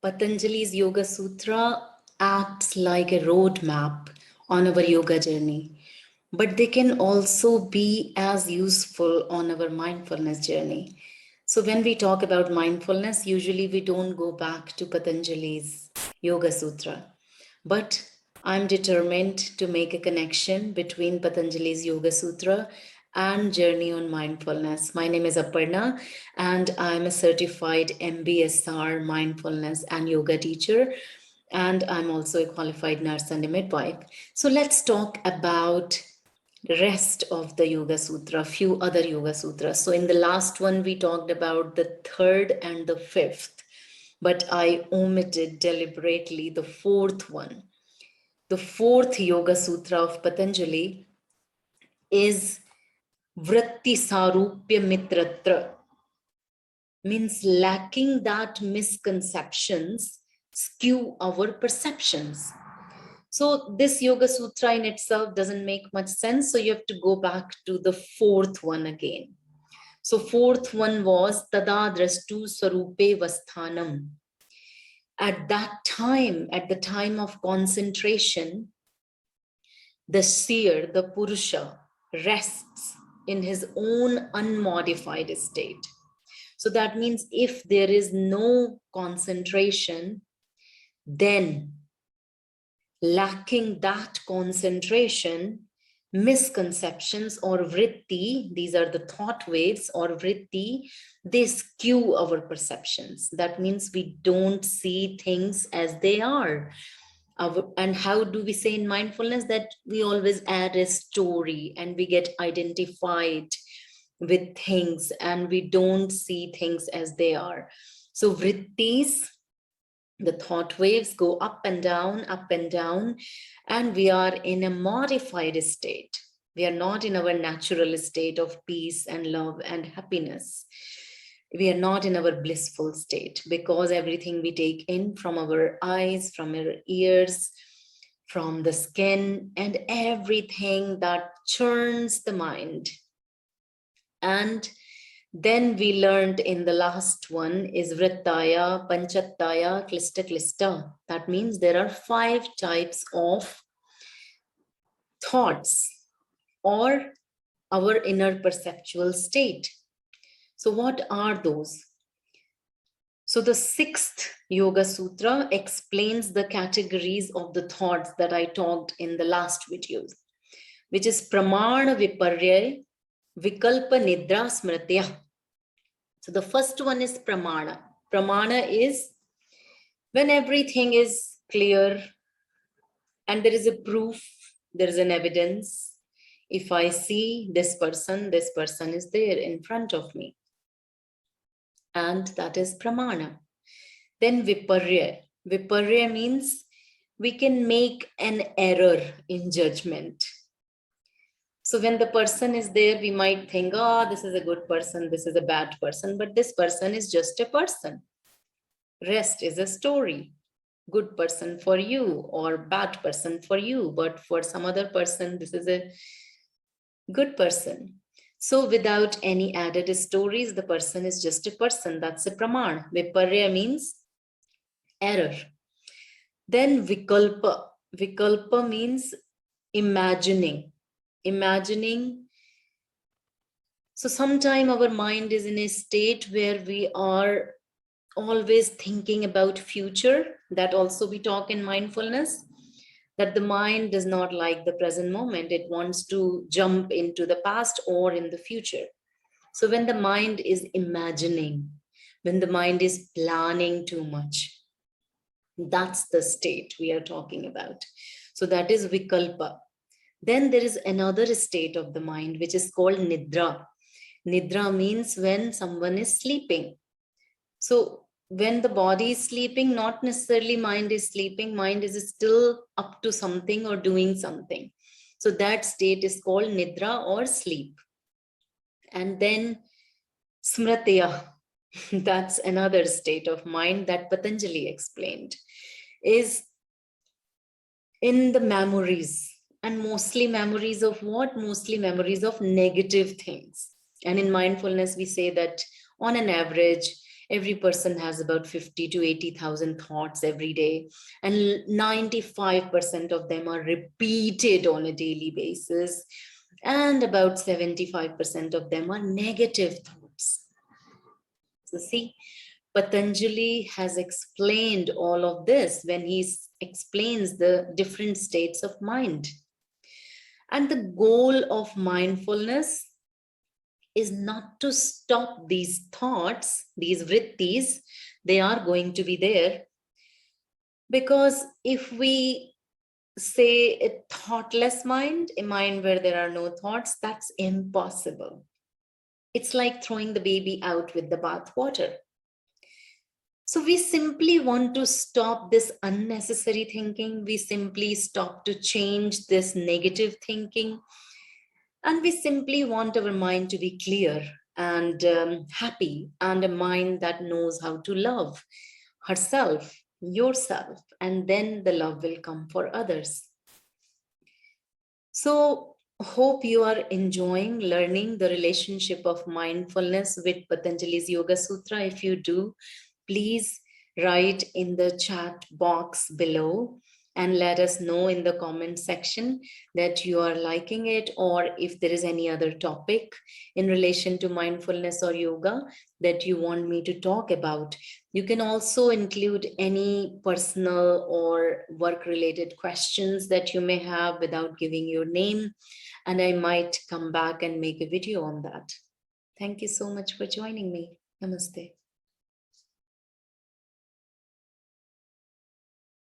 Patanjali's Yoga Sutra acts like a roadmap on our yoga journey, but they can also be as useful on our mindfulness journey. So when we talk about mindfulness, usually we don't go back to Patanjali's Yoga Sutra, but I'm determined to make a connection between Patanjali's Yoga Sutra and Journey on Mindfulness. My name is Aparna, and I'm a certified MBSR mindfulness and yoga teacher, and I'm also a qualified nurse and a midwife. So let's talk about the rest of the Yoga Sutra, few other Yoga Sutras. So in the last one, we talked about the third and the fifth, but I omitted deliberately the fourth one. The fourth Yoga Sutra of Patanjali is Vritti Sarupya Mitratra, means lacking that misconceptions skew our perceptions. So this Yoga Sutra in itself doesn't make much sense. So you have to go back to the fourth one again. So fourth one was Tada Drastu Sarupe Vasthanam. At that time, at the time of concentration, the seer, the Purusha, rests in his own unmodified state. So that means if there is no concentration, then lacking that concentration, misconceptions or vritti, these are the thought waves or vritti, they skew our perceptions. That means we don't see things as they are. And how do we say in mindfulness that we always add a story and we get identified with things and we don't see things as they are. So vrittis, the thought waves go up and down, and we are in a modified state. We are not in our natural state of peace and love and happiness. We are not in our blissful state because everything we take in from our eyes, from our ears, from the skin, and everything that churns the mind. And then we learned in the last one is Vrittaya, Panchattaya, Klista, Klista. That means there are 5 types of thoughts or our inner perceptual state. So what are those? So the 6th Yoga Sutra explains the categories of the thoughts that I talked in the last videos, which is Pramana Viparya, Vikalpa Nidra Smritya. So the first one is Pramana. Pramana is when everything is clear and there is a proof, there is an evidence. If I see this person is there in front of me. And that is Pramana. Then Viparya. Viparya means we can make an error in judgment. So when the person is there, we might think, oh, this is a good person, this is a bad person, but this person is just a person. Rest is a story. Good person for you or bad person for you, but for some other person, this is a good person. So without any added stories, the person is just a person. That's a praman. Viparya means error. Then vikalpa. Vikalpa means imagining. So sometime our mind is in a state where we are always thinking about future. That also we talk in mindfulness, that the mind does not like the present moment. It wants to jump into the past or in the future. So when the mind is imagining, when the mind is planning too much, that's the state we are talking about. So that is vikalpa. Then there is another state of the mind, which is called Nidra. Nidra means when someone is sleeping. So when the body is sleeping, not necessarily mind is sleeping, mind is still up to something or doing something. So that state is called Nidra or sleep. And then Smritya, that's another state of mind that Patanjali explained, is in the memories. And mostly memories of what? Mostly memories of negative things. And in mindfulness, we say that on an average, Every person has about 50 to 80,000 thoughts every day, and 95% of them are repeated on a daily basis, and about 75% of them are negative thoughts. So see, Patanjali has explained all of this when he explains the different states of mind. And the goal of mindfulness is not to stop these thoughts, these vrittis. They are going to be there. Because if we say a thoughtless mind, a mind where there are no thoughts, that's impossible. It's like throwing the baby out with the bath water. So we simply want to stop this unnecessary thinking. We simply stop to change this negative thinking. And we simply want our mind to be clear and happy, and a mind that knows how to love herself, yourself, and then the love will come for others. So hope you are enjoying learning the relationship of mindfulness with Patanjali's Yoga Sutra. If you do, please write in the chat box below and let us know in the comment section that you are liking it, or if there is any other topic in relation to mindfulness or yoga that you want me to talk about. You can also include any personal or work-related questions that you may have without giving your name, and I might come back and make a video on that. Thank you so much for joining me. Namaste.